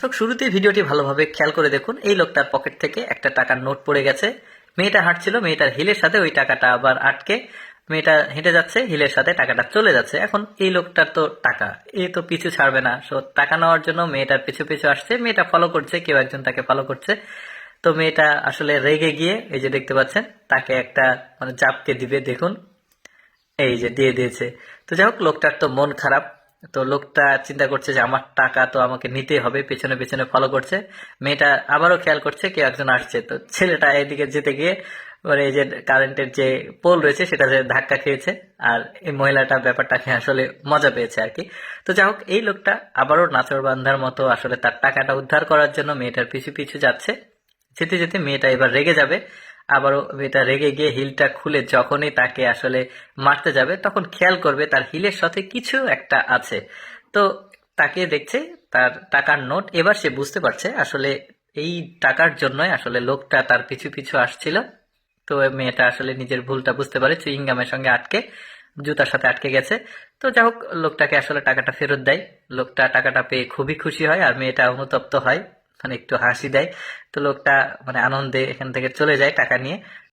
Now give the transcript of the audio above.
তো শুরুতেই ভিডিওটি ভালোভাবে খেয়াল করে দেখুন, এই লোকটার পকেট থেকে একটা টাকার নোট পড়ে গেছে। মেয়েটা হাঁটছিল, মেয়েটার হিলের সাথে ওই টাকাটা আবার আটকে মেয়েটা হেঁটে যাচ্ছে, হিলের সাথে টাকাটা চলে যাচ্ছে। এখন এই লোকটার তো টাকা, এ তো পিছু ছাড়বে না। সো টাকা নেওয়ার জন্য মেয়েটার পিছু পিছু আসছে, মেয়েটা ফলো করছে, কেউ একজন তাকে ফলো করছে। তো মেয়েটা আসলে রেগে গিয়ে এই যে দেখতে পাচ্ছেন তাকে একটা মানে চাপকে দিবে, দেখুন এই যে দিয়ে দিয়েছে। তো যাই হোক, লোকটার তো মন খারাপ। তো লোকটা চিন্তা করছে যে আমার টাকা তো আমাকে নিতেই হবে, পেছনে পেছনে ফলো করছে। মেয়েটা আবারও খেয়াল করছে কেউ একজন আসছে, তো ছেলেটা এদিকে যেতে গিয়ে মানে এই যে কারেন্টের যে পোল রয়েছে সেটা যে ধাক্কা খেয়েছে। আর এই মহিলাটা ব্যাপারটাকে আসলে মজা পেয়েছে আর কি। তো যাই হোক, এই লোকটা আবারও নাছোড়বান্ধার মতো আসলে তার টাকাটা উদ্ধার করার জন্য মেয়েটার পিছু পিছু যাচ্ছে। যেতে যেতে মেয়েটা এবার রেগে যাবে। আবারও মেয়েটা রেগে গিয়ে হিলটা খুলে যখনই তাকে আসলে মারতে যাবে তখন খেয়াল করবে তার হিলের সাথে কিছু একটা আছে। তো তাকে দেখছে তার টাকার নোট। এবার সে বুঝতে পারছে আসলে এই টাকার জন্যই আসলে লোকটা তার পিছু পিছু আসছিল। তো মেয়েটা আসলে নিজের ভুলটা বুঝতে পারে, চুইংগামের সঙ্গে আটকে, জুতার সাথে আটকে গেছে। তো যাই হোক, লোকটাকে আসলে টাকাটা ফেরত দেয়। লোকটা টাকাটা পেয়ে খুবই খুশি হয় আর মেয়েটা অনুতপ্ত হয়, মানে একটু হাসি দেয়। তো লোকটা মানে আনন্দে এখান থেকে চলে যায় টাকা নিয়ে।